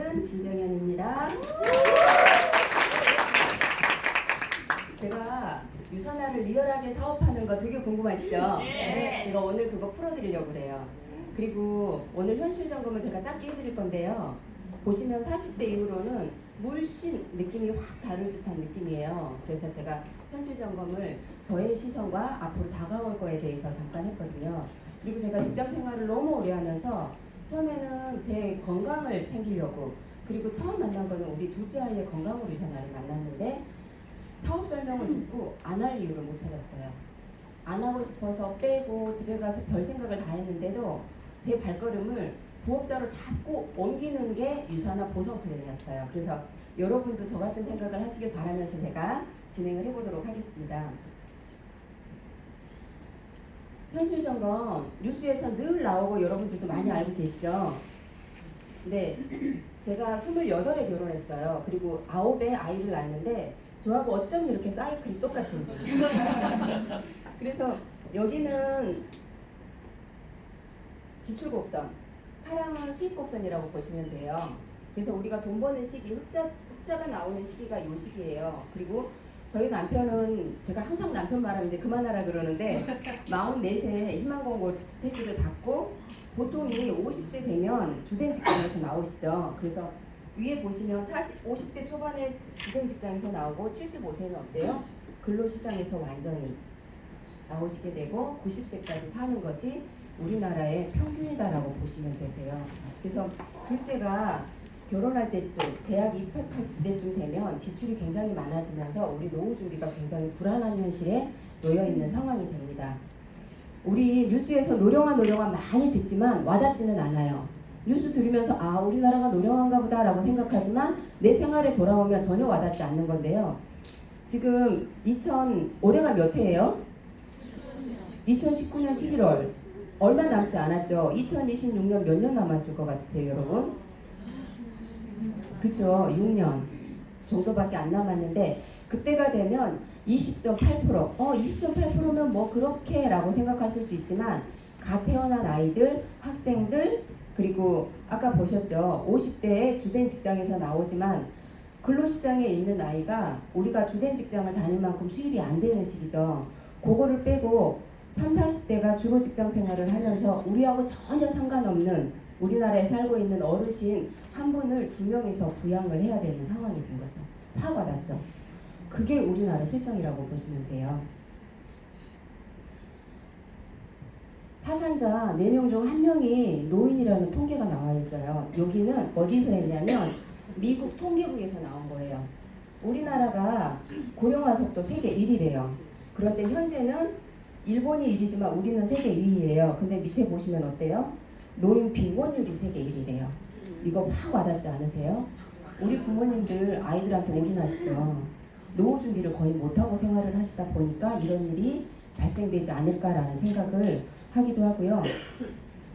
저는 김정현입니다. 제가 유선화를 리얼하게 사업하는 거 되게 궁금하시죠? 네. 제가 오늘 그거 풀어드리려고 그래요. 그리고 오늘 현실 점검을 제가 짧게 해드릴 건데요. 보시면 40대 이후로는 물씬 느낌이 확 다를 듯한 느낌이에요. 그래서 제가 현실 점검을 저의 시선과 앞으로 다가올 거에 대해서 잠깐 했거든요. 그리고 제가 직장 생활을 너무 오래 하면서 처음에는 제 건강을 챙기려고, 그리고 처음 만난 거는 우리 둘째 아이의 건강으로 유선화를 만났는데 사업 설명을 듣고 안 할 이유를 못 찾았어요. 안 하고 싶어서 빼고 집에 가서 별 생각을 다 했는데도 제 발걸음을 부업자로 자꾸 옮기는 게 유선화 보성 플랜이었어요. 그래서 여러분도 저 같은 생각을 하시길 바라면서 제가 진행을 해보도록 하겠습니다. 현실 점검 뉴스에서 늘 나오고 여러분들도 많이 알고 계시죠? 네, 제가 28에 결혼했어요. 그리고 9에 아이를 낳았는데 저하고 어쩜 이렇게 사이클이 똑같은지. 그래서 여기는 지출곡선, 파랑은 수입곡선이라고 보시면 돼요. 그래서 우리가 돈 버는 시기, 흑자가 나오는 시기가 이 시기예요. 그리고 저희 남편은, 제가 항상 남편 말하면 이제 그만하라 그러는데 44세에 희망공고 테스트를 받고 보통이 50대 되면 주된 직장에서 나오시죠. 그래서 위에 보시면 50대 초반에 주된 직장에서 나오고 75세는 어때요? 근로시장에서 완전히 나오시게 되고 90세까지 사는 것이 우리나라의 평균이다라고 보시면 되세요. 그래서 둘째가 결혼할 때쯤, 대학 입학할 때쯤 되면 지출이 굉장히 많아지면서 우리 노후 준비가 굉장히 불안한 현실에 놓여 있는 상황이 됩니다. 우리 뉴스에서 노령화 많이 듣지만 와닿지는 않아요. 뉴스 들으면서 아, 우리나라가 노령한가 보다 라고 생각하지만 내 생활에 돌아오면 전혀 와닿지 않는 건데요. 지금 올해가 몇 해예요? 2019년 11월. 얼마 남지 않았죠? 2026년 몇 년 남았을 것 같으세요, 여러분? 그쵸, 6년 정도밖에 안 남았는데 그때가 되면 20.8%, 20.8%면 뭐 그렇게 라고 생각하실 수 있지만 갓 태어난 아이들, 학생들, 그리고 아까 보셨죠? 50대에 주된 직장에서 나오지만 근로시장에 있는 아이가 우리가 주된 직장을 다닐 만큼 수입이 안 되는 시기죠. 그거를 빼고 30, 40대가 주로 직장 생활을 하면서 우리하고 전혀 상관없는 우리나라에 살고 있는 어르신 한 분을 2명에서 부양을 해야 되는 상황이 된 거죠. 확 와닿죠. 그게 우리나라 실정이라고 보시면 돼요. 파산자 4명 중 1명이 노인이라는 통계가 나와 있어요. 여기는 어디서 했냐면 미국 통계국에서 나온 거예요. 우리나라가 고령화 속도 세계 1위래요. 그런데 현재는 일본이 1위지만 우리는 세계 2위예요. 근데 밑에 보시면 어때요? 노인 빈곤율이 세계 1위래요. 이거 확 와닿지 않으세요? 우리 부모님들 아이들한테 올인하시죠. 노후 준비를 거의 못하고 생활을 하시다 보니까 이런 일이 발생되지 않을까라는 생각을 하기도 하고요.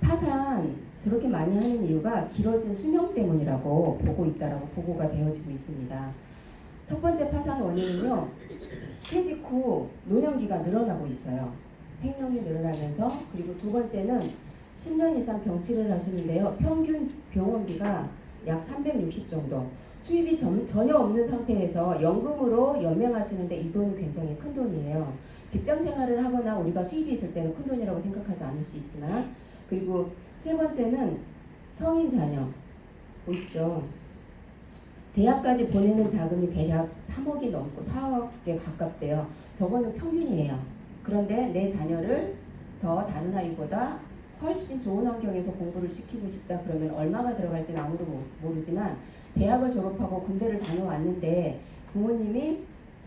파산 저렇게 많이 하는 이유가 길어진 수명 때문이라고 보고 있다라고 보고가 되어지고 있습니다. 첫 번째 파산 원인은요, 퇴직 후 노년기가 늘어나고 있어요. 생명이 늘어나면서. 그리고 두 번째는 10년 이상 병치를 하시는데요, 평균 병원비가 약 360 정도. 수입이 전혀 없는 상태에서 연금으로 연명하시는데 이 돈이 굉장히 큰 돈이에요. 직장 생활을 하거나 우리가 수입이 있을 때는 큰 돈이라고 생각하지 않을 수 있지만. 그리고 세 번째는 성인 자녀 보시죠. 대학까지 보내는 자금이 대략 3억이 넘고 4억에 가깝대요. 저거는 평균이에요. 그런데 내 자녀를 더 다른 아이보다 훨씬 좋은 환경에서 공부를 시키고 싶다 그러면 얼마가 들어갈지는 아무도 모르지만 대학을 졸업하고 군대를 다녀왔는데 부모님이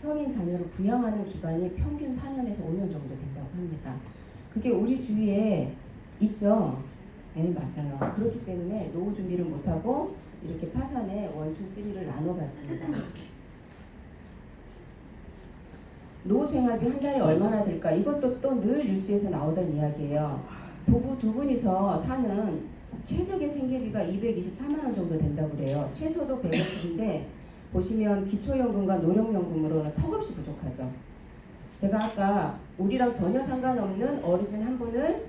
성인 자녀를 부양하는 기간이 평균 4년에서 5년 정도 된다고 합니다. 그게 우리 주위에 있죠? 네, 맞아요. 그렇기 때문에 노후 준비를 못하고 이렇게 파산에 1, 2, 3를 나눠봤습니다. 노후 생활비 한 달에 얼마나 들까? 이것도 또 늘 뉴스에서 나오던 이야기예요. 부부 두 분이서 사는 최적의 생계비가 224만 원 정도 된다고 그래요. 최소도 150인데 보시면 기초연금과 노령연금으로는 턱없이 부족하죠. 제가 아까 우리랑 전혀 상관없는 어르신 한 분을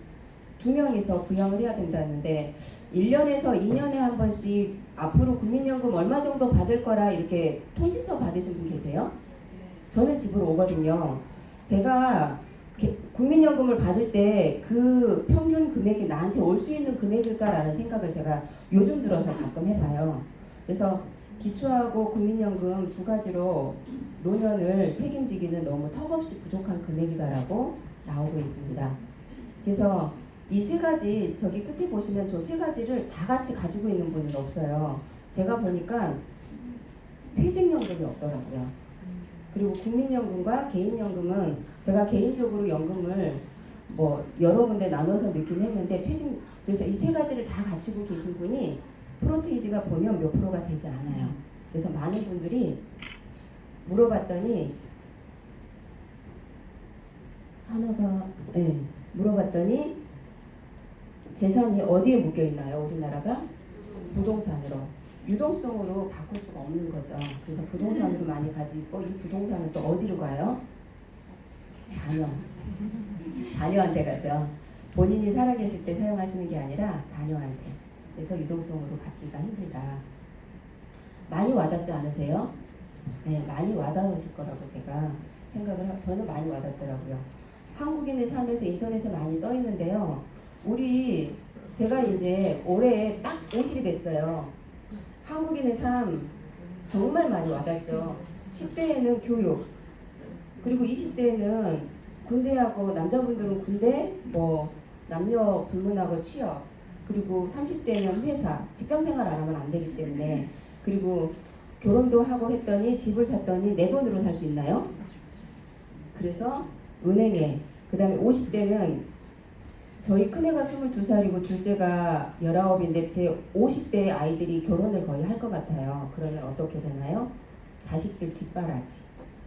2명이서 부양을 해야 된다는데 1년에서 2년에 한 번씩 앞으로 국민연금 얼마 정도 받을 거라 이렇게 통지서 받으신 분 계세요? 저는 집으로 오거든요. 제가 국민연금을 받을 때 그 평균 금액이 나한테 올 수 있는 금액일까라는 생각을 제가 요즘 들어서 가끔 해봐요. 그래서 기초하고 국민연금 두 가지로 노년을 책임지기는 너무 턱없이 부족한 금액이다라고 나오고 있습니다. 그래서 이 세 가지, 저기 끝에 보시면 저 세 가지를 다 같이 가지고 있는 분은 없어요. 제가 보니까 퇴직연금이 없더라고요. 그리고 국민연금과 개인연금은 제가 개인적으로 연금을 뭐 여러 군데 나눠서 넣긴 했는데 그래서 이 세 가지를 다 갖추고 계신 분이 프로테이지가 보면 몇 프로가 되지 않아요. 그래서 많은 분들이 물어봤더니 물어봤더니 재산이 어디에 묶여 있나요? 우리나라가 부동산으로. 유동성으로 바꿀 수가 없는 거죠. 그래서 부동산으로 많이 가지고 이 부동산은 또 어디로 가요? 자녀한테 가죠. 본인이 살아계실 때 사용하시는 게 아니라 자녀한테. 그래서 유동성으로 받기가 힘들다. 많이 와닿지 않으세요? 네, 많이 와닿으실 거라고 제가 저는 많이 와닿더라고요. 한국인의 삶에서 인터넷에 많이 떠 있는데요. 제가 이제 올해 딱 50이 됐어요. 한국인의 삶 정말 많이 와닿죠. 10대에는 교육, 그리고 20대에는 군대하고 남자분들은 군대, 뭐 남녀 불문하고 취업, 그리고 30대는 회사, 직장생활 안 하면 안 되기 때문에, 그리고 결혼도 하고 했더니 집을 샀더니 내 돈으로 살 수 있나요? 그래서 은행에, 그 다음에 50대는 저희 큰애가 22살이고 둘째가 19인데 제 50대 아이들이 결혼을 거의 할 것 같아요. 그러면 어떻게 되나요? 자식들 뒷바라지.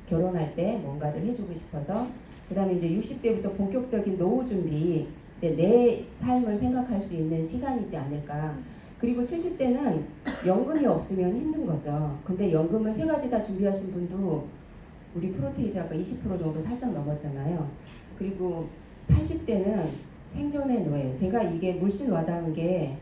결혼할 때 뭔가를 해주고 싶어서. 그 다음에 이제 60대부터 본격적인 노후 준비, 이제 내 삶을 생각할 수 있는 시간이지 않을까. 그리고 70대는 연금이 없으면 힘든 거죠. 근데 연금을 세 가지 다 준비하신 분도 우리 프로테이지 아까 20% 정도 살짝 넘었잖아요. 그리고 80대는 생존의 노예. 제가 이게 물씬 와닿은 게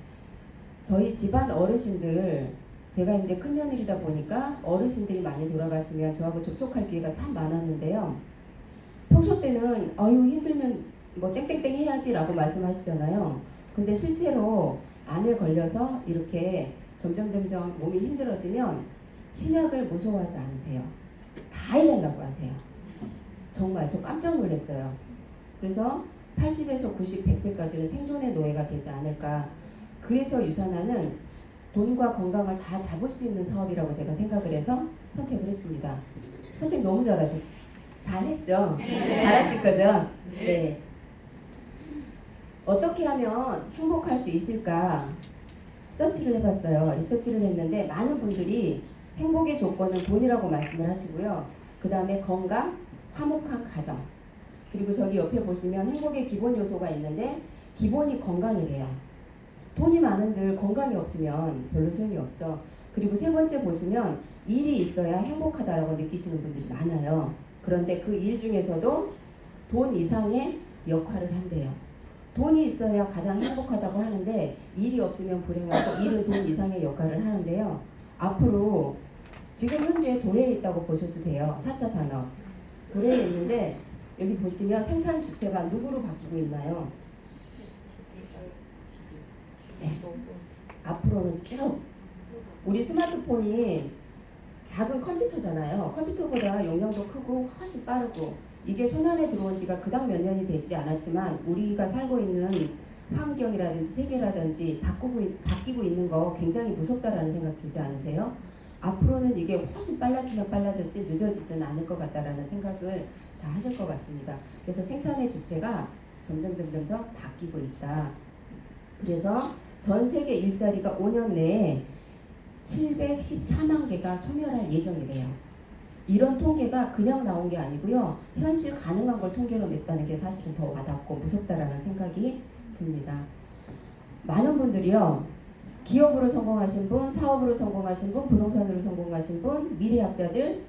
저희 집안 어르신들, 제가 이제 큰며느리다 보니까 어르신들이 많이 돌아가시면 저하고 접촉할 기회가 참 많았는데요. 평소 때는 아유 힘들면 뭐 땡땡땡 해야지 라고 말씀하시잖아요. 근데 실제로 암에 걸려서 이렇게 점점 몸이 힘들어지면 신약을 무서워하지 않으세요. 다 해달라고 하세요. 정말 저 깜짝 놀랐어요. 그래서 80에서 90, 100세까지는 생존의 노예가 되지 않을까. 그래서 유산화는 돈과 건강을 다 잡을 수 있는 사업이라고 제가 생각을 해서 선택을 했습니다. 선택 너무 잘했죠? 잘하실 거죠? 네. 어떻게 하면 행복할 수 있을까 서치를 해봤어요. 리서치를 했는데 많은 분들이 행복의 조건은 돈이라고 말씀을 하시고요. 그 다음에 건강, 화목한 가정, 그리고 저기 옆에 보시면 행복의 기본 요소가 있는데 기본이 건강이래요. 돈이 많은들 건강이 없으면 별로 소용이 없죠. 그리고 세 번째 보시면 일이 있어야 행복하다라고 느끼시는 분들이 많아요. 그런데 그 일 중에서도 돈 이상의 역할을 한대요. 돈이 있어야 가장 행복하다고 하는데 일이 없으면 불행하고 일은 돈 이상의 역할을 하는데요. 앞으로 지금 현재 도래에 있다고 보셔도 돼요. 4차 산업. 도래에 있는데 여기 보시면 생산 주체가 누구로 바뀌고 있나요? 네. 앞으로는 쭉 우리 스마트폰이 작은 컴퓨터잖아요. 컴퓨터보다 용량도 크고 훨씬 빠르고 이게 손안에 들어온 지가 그닥 몇 년이 되지 않았지만 우리가 살고 있는 환경이라든지 세계라든지 바뀌고 있는 거 굉장히 무섭다라는 생각 들지 않으세요? 앞으로는 이게 훨씬 빨라지면 빨라졌지 늦어지지는 않을 것 같다라는 생각을 다 하실 것 같습니다. 그래서 생산의 주체가 점점 바뀌고 있다. 그래서 전 세계 일자리가 5년 내에 714만 개가 소멸할 예정이래요. 이런 통계가 그냥 나온 게 아니고요. 현실 가능한 걸 통계로 냈다는 게 사실은 더 와닿고 무섭다라는 생각이 듭니다. 많은 분들이요. 기업으로 성공하신 분, 사업으로 성공하신 분, 부동산으로 성공하신 분, 미래학자들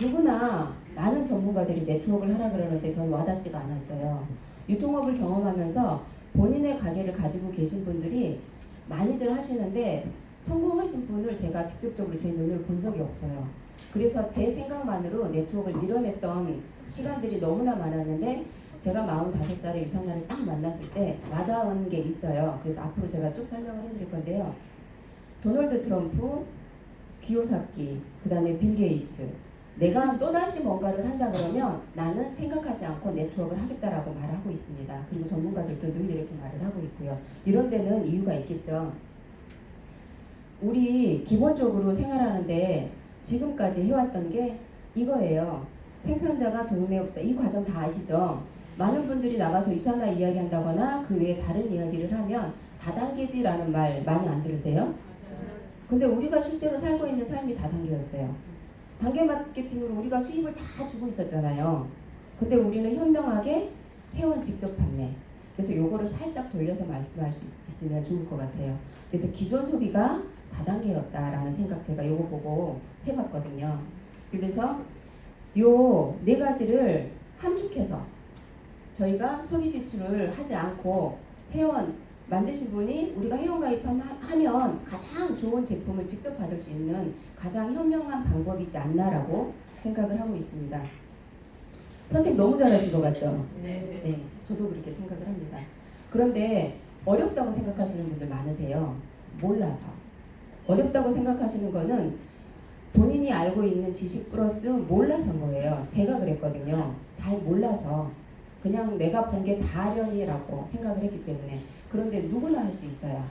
누구나 많은 전문가들이 네트워크를 하라 그러는데 저는 와닿지가 않았어요. 유통업을 경험하면서 본인의 가게를 가지고 계신 분들이 많이들 하시는데 성공하신 분을 제가 직접적으로 제 눈을 본 적이 없어요. 그래서 제 생각만으로 네트워크를 밀어냈던 시간들이 너무나 많았는데 제가 45살에 유산나를 딱 만났을 때 와닿은 게 있어요. 그래서 앞으로 제가 쭉 설명을 해드릴 건데요. 도널드 트럼프, 기요사키, 그 다음에 빌 게이츠. 내가 또다시 뭔가를 한다 그러면 나는 생각하지 않고 네트워크를 하겠다라고 말하고 있습니다. 그리고 전문가들도 늘 이렇게 말을 하고 있고요. 이런 데는 이유가 있겠죠. 우리 기본적으로 생활하는데 지금까지 해왔던 게 이거예요. 생산자가 동네업자, 이 과정 다 아시죠? 많은 분들이 나가서 유산화 이야기한다거나 그 외에 다른 이야기를 하면 다단계지라는 말 많이 안 들으세요? 근데 우리가 실제로 살고 있는 삶이 다단계였어요. 단계 마케팅으로 우리가 수입을 다 주고 있었잖아요. 근데 우리는 현명하게 회원 직접 판매. 그래서 요거를 살짝 돌려서 말씀할 수 있으면 좋을 것 같아요. 그래서 기존 소비가 다단계였다라는 생각 제가 요거 보고 해봤거든요. 그래서 요 네 가지를 함축해서 저희가 소비 지출을 하지 않고 회원 만드신 분이 우리가 회원 가입하면 가장 좋은 제품을 직접 받을 수 있는 가장 현명한 방법이지 않나라고 생각을 하고 있습니다. 선택 너무 잘하신 것 같죠? 네, 저도 그렇게 생각을 합니다. 그런데 어렵다고 생각하시는 분들 많으세요. 몰라서. 어렵다고 생각하시는 거는 본인이 알고 있는 지식 플러스 몰라서인 거예요. 제가 그랬거든요. 잘 몰라서 그냥 내가 본 게 다려니라고 생각을 했기 때문에. 그런데 누구나 할 수 있어요.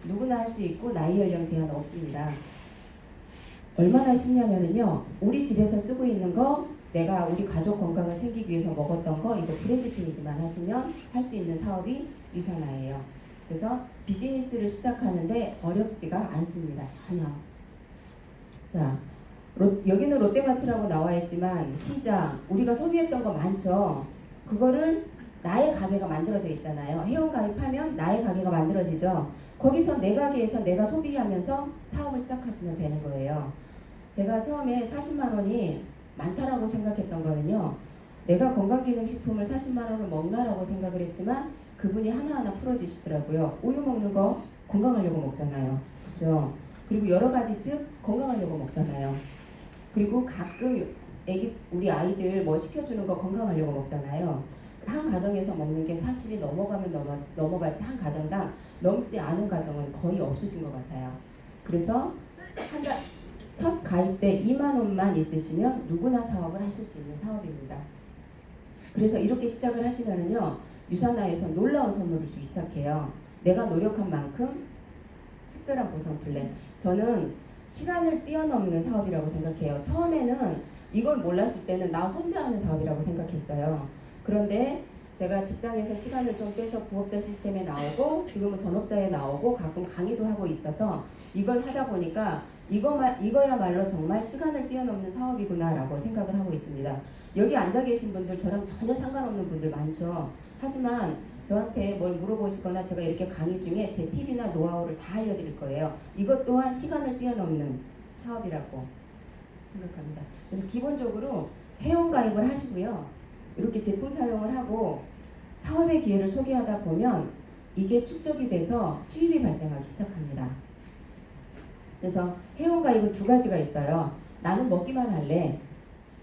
누구나 할 수 있고 나이 연령 제한 없습니다. 얼마나 쉽냐면요. 우리 집에서 쓰고 있는 거 내가 우리 가족 건강을 챙기기 위해서 먹었던 거 이거 브랜드 체인지만 하시면 할 수 있는 사업이 유산화예요. 그래서 비즈니스를 시작하는데 어렵지가 않습니다. 전혀. 자, 여기는 롯데마트라고 나와 있지만 시장, 우리가 소비했던 거 많죠. 그거를 나의 가게가 만들어져 있잖아요. 회원 가입하면 나의 가게가 만들어지죠. 거기서 내 가게에서 내가 소비하면서 사업을 시작하시면 되는 거예요. 제가 처음에 40만 원이 많다라고 생각했던 거는요. 내가 건강기능식품을 40만 원을 먹나라고 생각을 했지만 그분이 하나하나 풀어주시더라고요. 우유 먹는 거 건강하려고 먹잖아요. 그렇죠? 그리고 여러 가지 즙 건강하려고 먹잖아요. 그리고 가끔 우리 아이들 뭐 시켜주는 거 건강하려고 먹잖아요. 한 가정에서 먹는 게 40이 넘어가면 넘어가지 한 가정당 넘지 않은 가정은 거의 없으신 것 같아요. 그래서 한 달 첫 가입 때 2만 원만 있으시면 누구나 사업을 하실 수 있는 사업입니다. 그래서 이렇게 시작을 하시면은요. 유산화에서 놀라운 선물을 주기 시작해요. 내가 노력한 만큼 특별한 보상 플랜. 저는 시간을 뛰어넘는 사업이라고 생각해요. 처음에는 이걸 몰랐을 때는 나 혼자 하는 사업이라고 생각했어요. 그런데 제가 직장에서 시간을 좀 빼서 부업자 시스템에 나오고 지금은 전업자에 나오고 가끔 강의도 하고 있어서 이걸 하다 보니까 이거야말로 정말 시간을 뛰어넘는 사업이구나 라고 생각을 하고 있습니다. 여기 앉아 계신 분들 저랑 전혀 상관없는 분들 많죠. 하지만 저한테 뭘 물어보시거나 제가 이렇게 강의 중에 제 팁이나 노하우를 다 알려드릴 거예요. 이것 또한 시간을 뛰어넘는 사업이라고 생각합니다. 그래서 기본적으로 회원가입을 하시고요. 이렇게 제품 사용을 하고 사업의 기회를 소개하다 보면 이게 축적이 돼서 수입이 발생하기 시작합니다. 그래서 회원가입은 두 가지가 있어요. 나는 먹기만 할래.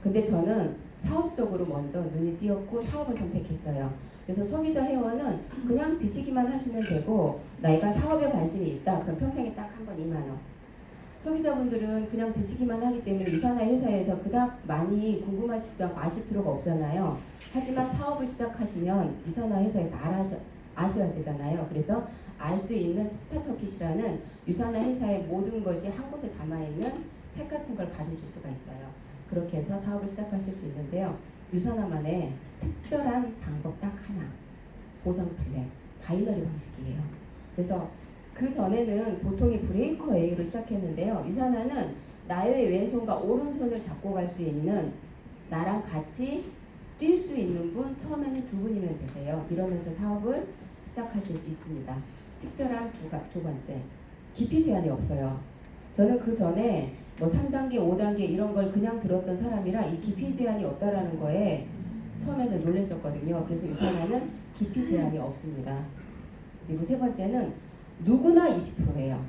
근데 저는 사업적으로 먼저 눈이 띄었고 사업을 선택했어요. 그래서 소비자 회원은 그냥 드시기만 하시면 되고 내가 사업에 관심이 있다. 그럼 평생에 딱 한 번 2만 원. 소비자분들은 그냥 드시기만 하기 때문에 유산화 회사에서 그닥 많이 궁금하시지 않고 아실 필요가 없잖아요. 하지만 사업을 시작하시면 유산화 회사에서 아셔야 되잖아요. 그래서 알 수 있는 스타터킷이라는 유산화 회사의 모든 것이 한 곳에 담아있는 책 같은 걸 받으실 수가 있어요. 그렇게 해서 사업을 시작하실 수 있는데요. 유산화만의 특별한 방법 딱 하나. 보상 플랜, 바이너리 방식이에요. 그래서 그 전에는 보통이 브레이커 A로 시작했는데요. 유산화는 나의 왼손과 오른손을 잡고 갈 수 있는 나랑 같이 뛸 수 있는 분 처음에는 두 분이면 되세요. 이러면서 사업을 시작하실 수 있습니다. 특별한 두 번째, 깊이 제한이 없어요. 저는 그 전에 뭐 3단계, 5단계 이런 걸 그냥 들었던 사람이라 이 깊이 제한이 없다라는 거에 처음에는 놀랐었거든요. 그래서 유산화는 깊이 제한이 없습니다. 그리고 세 번째는 누구나 20%예요.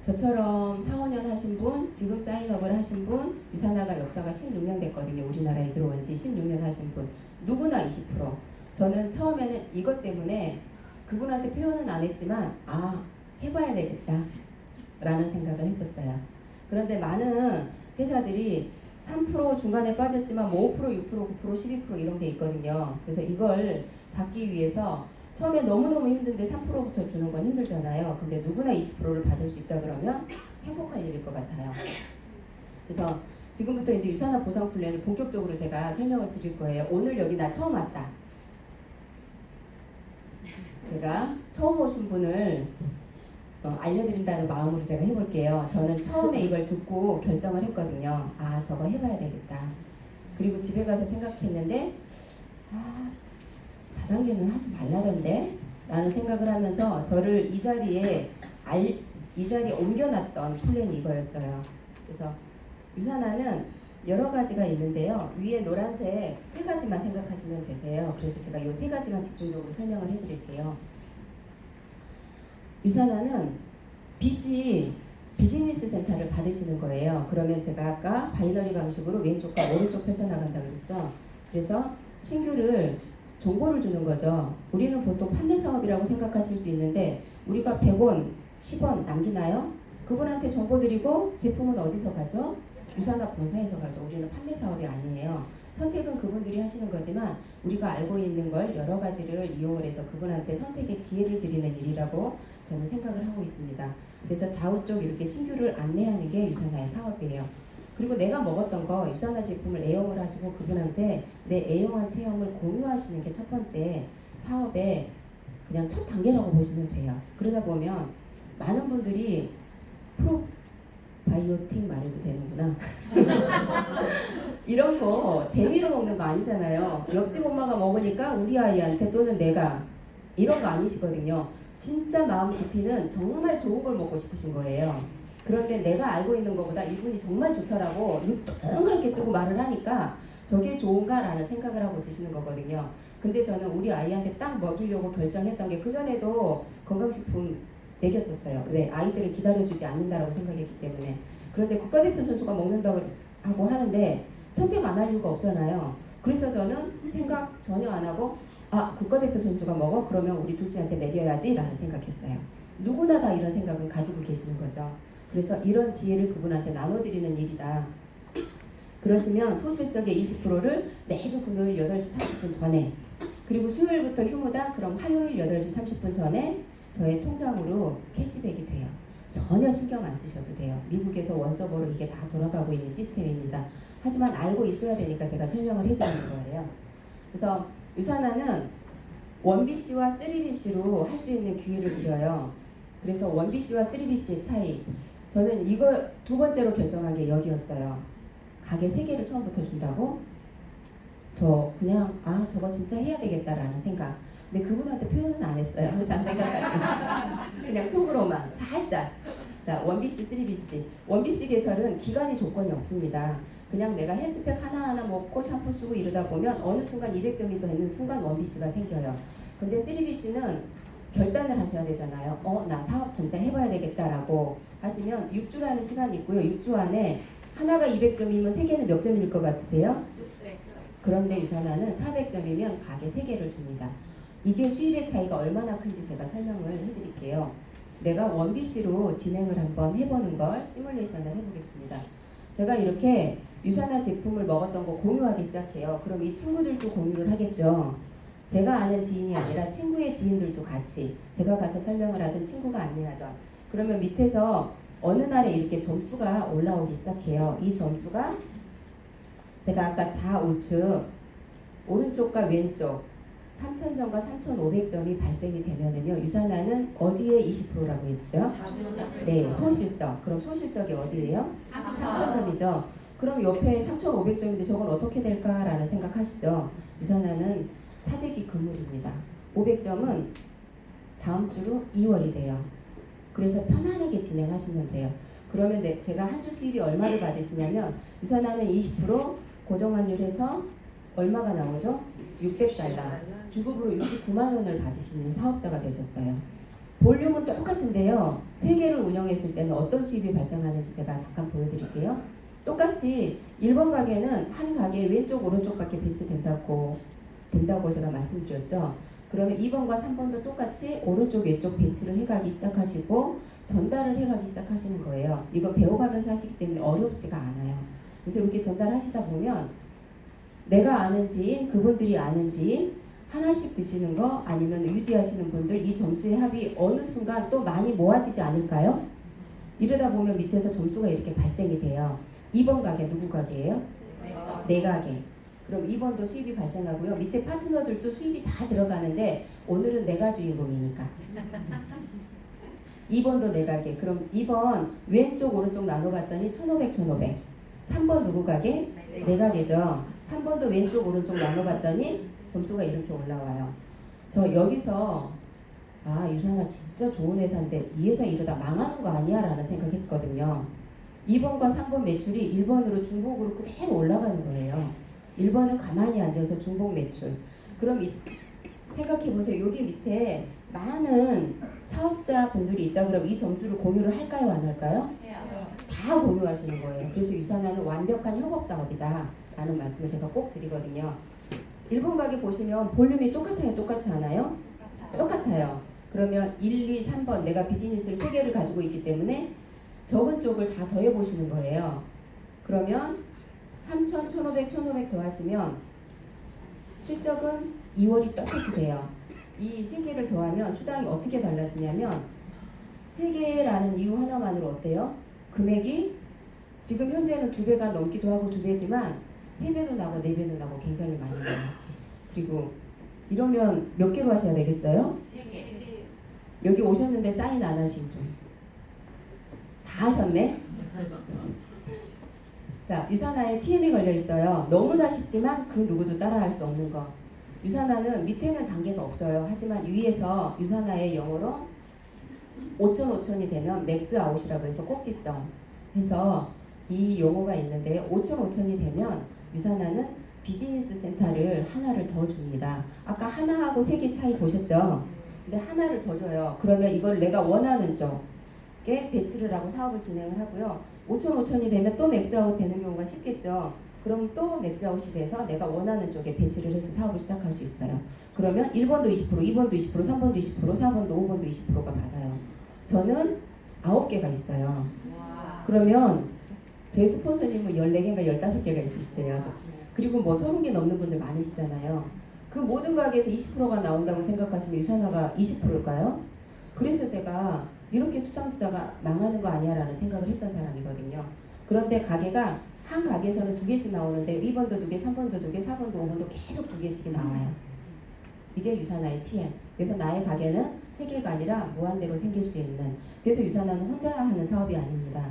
저처럼 4, 5년 하신 분, 지금 사인업을 하신 분, 유산화가 역사가 16년 됐거든요. 우리나라에 들어온 지 16년 하신 분. 누구나 20%. 저는 처음에는 이것 때문에 그분한테 표현은 안 했지만 해봐야 되겠다 라는 생각을 했었어요. 그런데 많은 회사들이 3% 중간에 빠졌지만 뭐 5%, 6%, 9%, 12% 이런 게 있거든요. 그래서 이걸 받기 위해서 처음에 너무너무 힘든데 3%부터 주는 건 힘들잖아요. 근데 누구나 20%를 받을 수 있다 그러면 행복할 일일 것 같아요. 그래서 지금부터 이제 유산화 보상 플랜을 본격적으로 제가 설명을 드릴 거예요. 오늘 여기 나 처음 왔다. 제가 처음 오신 분을 알려드린다는 마음으로 제가 해볼게요. 저는 처음에 이걸 듣고 결정을 했거든요. 저거 해봐야 되겠다. 그리고 집에 가서 생각했는데 다단계는 하지 말라던데 라는 생각을 하면서 저를 이 자리에 옮겨놨던 플랜이 이거였어요. 그래서 유산화는 여러 가지가 있는데요. 위에 노란색 3가지만 생각하시면 되세요. 그래서 제가 이 3가지만 집중적으로 설명을 해드릴게요. 유산화는 BC 비즈니스 센터를 받으시는 거예요. 그러면 제가 아까 바이너리 방식으로 왼쪽과 오른쪽 펼쳐나간다고 그랬죠. 그래서 신규를 정보를 주는 거죠. 우리는 보통 판매 사업이라고 생각하실 수 있는데 우리가 100원, 10원 남기나요? 그분한테 정보 드리고 제품은 어디서 가죠? 유산화 본사에서 가죠. 우리는 판매 사업이 아니에요. 선택은 그분들이 하시는 거지만 우리가 알고 있는 걸 여러 가지를 이용을 해서 그분한테 선택의 지혜를 드리는 일이라고 저는 생각을 하고 있습니다. 그래서 좌우 쪽 이렇게 신규를 안내하는 게 유산화의 사업이에요. 그리고 내가 먹었던 거 유산화 제품을 애용을 하시고 그분한테 내 애용한 체험을 공유하시는 게 첫 번째 사업의 그냥 첫 단계라고 보시면 돼요. 그러다 보면 많은 분들이 프로바이오틱 말해도 되는구나. 이런 거 재미로 먹는 거 아니잖아요. 옆집 엄마가 먹으니까 우리 아이한테 또는 내가 이런 거 아니시거든요. 진짜 마음 깊이는 정말 좋은 걸 먹고 싶으신 거예요. 그런데 내가 알고 있는 것보다 이분이 정말 좋더라고 눈 동그랗게 뜨고 말을 하니까 저게 좋은가 라는 생각을 하고 드시는 거거든요. 근데 저는 우리 아이한테 딱 먹이려고 결정했던 게 그전에도 건강식품 먹였었어요. 왜? 아이들을 기다려주지 않는다라고 생각했기 때문에. 그런데 국가대표 선수가 먹는다고 하고 하는데 선택 안 할 이유가 없잖아요. 그래서 저는 생각 전혀 안 하고 국가대표 선수가 먹어? 그러면 우리 둘째한테 먹여야지 라는 생각했어요. 누구나 다 이런 생각은 가지고 계시는 거죠. 그래서 이런 지혜를 그분한테 나눠드리는 일이다. 그러시면 소실적의 20%를 매주 금요일 8시 30분 전에 그리고 수요일부터 휴무다 그럼 화요일 8시 30분 전에 저의 통장으로 캐시백이 돼요. 전혀 신경 안 쓰셔도 돼요. 미국에서 원서버로 이게 다 돌아가고 있는 시스템입니다. 하지만 알고 있어야 되니까 제가 설명을 해드리는 거예요. 그래서 유산화는 1BC와 3BC로 할 수 있는 기회를 드려요. 그래서 1BC와 3BC의 차이 저는 이거 두 번째로 결정한 게 여기였어요. 가게 3개를 처음부터 준다고? 저 그냥 저거 진짜 해야 되겠다라는 생각. 근데 그분한테 표현은 안 했어요. 항상 생각하지. 그냥 속으로만 살짝. 자, 1BC, 3BC. 1BC 개설은 기간이 조건이 없습니다. 그냥 내가 헬스팩 하나하나 먹고 샴푸 쓰고 이러다 보면 어느 순간 200점이 되는 순간 1BC가 생겨요. 근데 3BC는 결단을 하셔야 되잖아요. 나 사업 진짜 해봐야 되겠다라고 하시면 6주라는 시간이 있고요. 6주 안에 하나가 200점이면 3개는 몇 점일 것 같으세요? 그런데 유산화는 400점이면 가게 3개를 줍니다. 이게 수입의 차이가 얼마나 큰지 제가 설명을 해드릴게요. 내가 1BC로 진행을 한번 해보는 걸 시뮬레이션을 해보겠습니다. 제가 이렇게 유산화 제품을 먹었던 거 공유하기 시작해요. 그럼 이 친구들도 공유를 하겠죠. 제가 아는 지인이 아니라 친구의 지인들도 같이 제가 가서 설명을 하든 친구가 아니라든 그러면 밑에서 어느 날에 이렇게 점수가 올라오기 시작해요. 이 점수가 제가 아까 좌우측 오른쪽과 왼쪽 3,000점과 3,500점이 발생이 되면은요 유산화는 어디에 20%라고 했죠? 네, 소실적. 그럼 소실적이 어디예요? 3,000점이죠. 그럼 옆에 3,500점인데 저건 어떻게 될까라는 생각하시죠? 유산화는 사재기 금물입니다. 500점은 다음 주로 2월이 돼요. 그래서 편안하게 진행하시면 돼요. 그러면 제가 한 주 수입이 얼마를 받으시냐면 유산화는 20% 고정환율해서 얼마가 나오죠? $600. 주급으로 69만 원을 받으시는 사업자가 되셨어요. 볼륨은 똑같은데요. 세 개를 운영했을 때는 어떤 수입이 발생하는지 제가 잠깐 보여드릴게요. 똑같이 1번 가게는 한 가게 왼쪽 오른쪽밖에 배치된다고 제가 말씀드렸죠. 그러면 2번과 3번도 똑같이 오른쪽 왼쪽 배치를 해가기 시작하시고 전달을 해가기 시작하시는 거예요. 이거 배워가면서 하시기 때문에 어렵지가 않아요. 그래서 이렇게 전달하시다 보면 내가 아는 지인, 그분들이 아는 지인 하나씩 드시는 거 아니면 유지하시는 분들 이 점수의 합이 어느 순간 또 많이 모아지지 않을까요? 이러다 보면 밑에서 점수가 이렇게 발생이 돼요. 2번 가게 누구 가게예요? 네 가게. 그럼 2번도 수입이 발생하고요. 밑에 파트너들도 수입이 다 들어가는데 오늘은 내가 주인공이니까. 2번도 네 가게. 그럼 2번 왼쪽 오른쪽 나눠봤더니 1500, 1500. 3번 누구 가게? 네 가게죠. 3번도 왼쪽 오른쪽 나눠봤더니 점수가 이렇게 올라와요. 저 여기서 유산아 진짜 좋은 회사인데 이 회사 이러다 망하는 거 아니야? 라는 생각했거든요. 2번과 3번 매출이 1번으로 중복으로 그대로 올라가는 거예요. 1번은 가만히 앉아서 중복 매출. 그럼 생각해보세요. 여기 밑에 많은 사업자분들이 있다 그러면 이 점수를 공유를 할까요? 안 할까요? 다 공유하시는 거예요. 그래서 유산화는 완벽한 협업사업이다 라는 말씀을 제가 꼭 드리거든요. 1번 가게 보시면 볼륨이 똑같아요? 똑같지 않아요? 똑같아요. 그러면 1, 2, 3번 내가 비즈니스를 3개를 가지고 있기 때문에 적은 쪽을 다 더해보시는 거예요. 그러면 3,000, 1,500, 1,500 더하시면 실적은 2월이 똑같이 돼요. 이 3개를 더하면 수당이 어떻게 달라지냐면 3개라는 이유 하나만으로 어때요? 금액이 지금 현재는 2배가 넘기도 하고 2배지만 3배도 나고 4배도 나고 굉장히 많이 나요. 그리고 이러면 몇 개로 하셔야 되겠어요? 3개. 여기 오셨는데 사인 안 하신 분. 다 하셨네? 자, 유산화에 TM이 걸려 있어요. 너무나 쉽지만 그 누구도 따라할 수 없는 거. 유산화는 밑에는 단계가 없어요. 하지만 위에서 유산화의 영어로 5천 5천이 되면 맥스 아웃이라고 해서 꼭지점 해서 이 용어가 있는데 5천 5천이 되면 유산화는 비즈니스 센터를 하나를 더 줍니다. 아까 하나하고 3개 차이 보셨죠? 근데 하나를 더 줘요. 그러면 이걸 내가 원하는 쪽에 배치를 하고 사업을 진행을 하고요. 5천 5천이 되면 또 맥스아웃 되는 경우가 쉽겠죠. 그럼 또 맥스아웃이 돼서 내가 원하는 쪽에 배치를 해서 사업을 시작할 수 있어요. 그러면 1번도 20%, 2번도 20%, 3번도 20%, 4번도 5번도 20%가 받아요. 저는 9개가 있어요. 그러면 저희 스폰서님은 14개인가 15개가 있으시대요. 그리고 뭐 30개 넘는 분들 많으시잖아요. 그 모든 가게에서 20%가 나온다고 생각하시면 유산화가 20%일까요? 그래서 제가 이렇게 수당지다가 망하는 거 아니야 라는 생각을 했던 사람이거든요. 그런데 가게가 한 가게에서는 2개씩 나오는데 2번도 2개, 3번도 2개, 4번도 5번도 계속 2개씩이 나와요. 이게 유산화의 TM. 그래서 나의 가게는 3개가 아니라 무한대로 생길 수 있는. 그래서 유산화는 혼자 하는 사업이 아닙니다.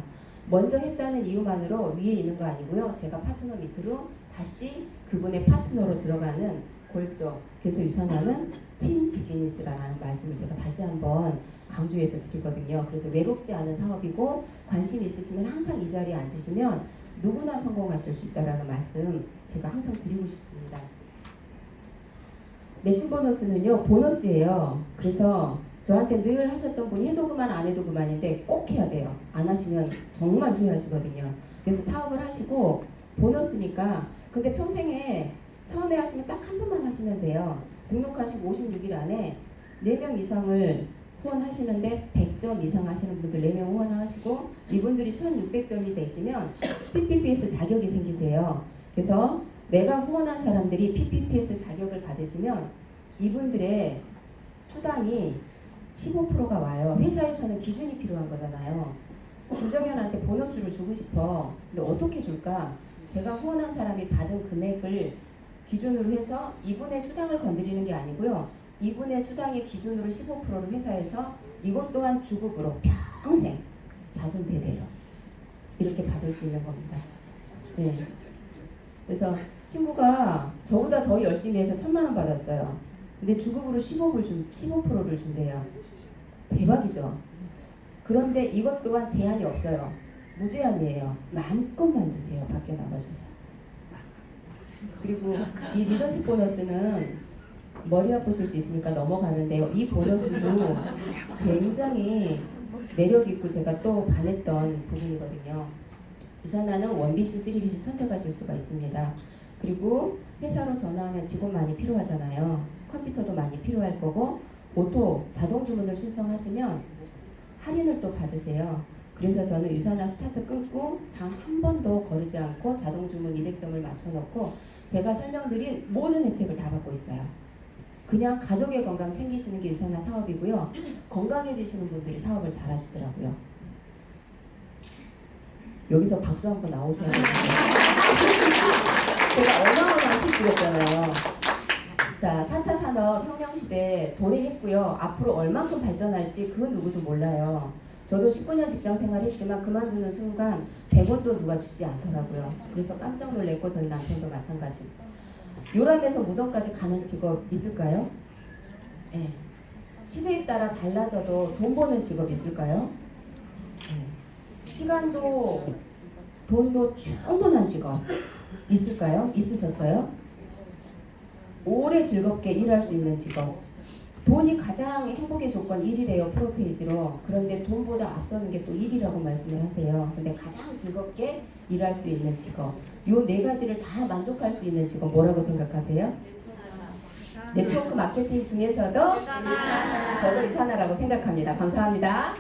먼저 했다는 이유만으로 위에 있는 거 아니고요. 제가 파트너 밑으로 다시 그분의 파트너로 들어가는 골조. 그래서 유산화는 팀 비즈니스라는 말씀을 제가 다시 한번 강조해서 드리거든요. 그래서 외롭지 않은 사업이고 관심 있으시면 항상 이 자리에 앉으시면 누구나 성공하실 수 있다는 말씀 제가 항상 드리고 싶습니다. 매칭 보너스는요, 보너스예요. 그래서 저한테 늘 하셨던 분이 해도 그만 안 해도 그만인데 꼭 해야 돼요. 안 하시면 정말 후회하시거든요. 그래서 사업을 하시고 보너스니까 근데 평생에 처음에 하시면 딱 한 번만 하시면 돼요. 등록하시고 56일 안에 4명 이상을 후원하시는데 100점 이상 하시는 분들 4명 후원하시고 이분들이 1600점이 되시면 PPPS 자격이 생기세요. 그래서 내가 후원한 사람들이 PPPS 자격을 받으시면 이분들의 수당이 15%가 와요. 회사에서는 기준이 필요한 거잖아요. 김정현한테 보너스를 주고 싶어. 근데 어떻게 줄까? 제가 후원한 사람이 받은 금액을 기준으로 해서 이분의 수당을 건드리는 게 아니고요. 이분의 수당의 기준으로 15%를 회사에서 이것 또한 주급으로 평생 자손 대대로 이렇게 받을 수 있는 겁니다. 네. 그래서 친구가 저보다 더 열심히 해서 1,000만 원 받았어요. 근데 주급으로 15%를 준대요. 대박이죠. 그런데 이것 또한 제한이 없어요. 무제한이에요. 마음껏 만드세요. 밖에 나가셔서. 그리고 이 리더십 보너스는 머리 아프실 수 있으니까 넘어가는데요. 이 보너스도 굉장히 매력 있고 제가 또 반했던 부분이거든요. 유산화는 1BC, 3BC 선택하실 수가 있습니다. 그리고 회사로 전화하면 직원 많이 필요하잖아요. 컴퓨터도 많이 필요할 거고 오토 자동 주문을 신청하시면 할인을 또 받으세요. 그래서 저는 유산화 스타트 끊고 단 한 번도 거르지 않고 자동 주문 200점을 맞춰놓고 제가 설명드린 모든 혜택을 다 받고 있어요. 그냥 가족의 건강 챙기시는 게 유산화 사업이고요. 건강해지시는 분들이 사업을 잘 하시더라고요. 여기서 박수 한번 나오셔야 돼요. 제가 어마어마한 팁 드렸잖아요. 자, 4차 산업 혁명시대 도래했고요. 앞으로 얼만큼 발전할지 그 누구도 몰라요. 저도 19년 직장 생활했지만 그만두는 순간 100원도 누가 주지 않더라고요. 그래서 깜짝 놀랐고 저희 남편도 마찬가지. 요람에서 무덤까지 가는 직업 있을까요? 네. 시대에 따라 달라져도 돈 버는 직업 있을까요? 네. 시간도 돈도 충분한 직업 있을까요? 있으셨어요? 오래 즐겁게 일할 수 있는 직업. 돈이 가장 행복의 조건 1이래요. 프로테이지로. 그런데 돈보다 앞서는 게 또 1이라고 말씀을 하세요. 근데 가장 즐겁게 일할 수 있는 직업. 요 네 가지를 다 만족할 수 있는 직업 뭐라고 생각하세요? 네트워크 마케팅 중에서도 저도 유산화라고 생각합니다. 감사합니다.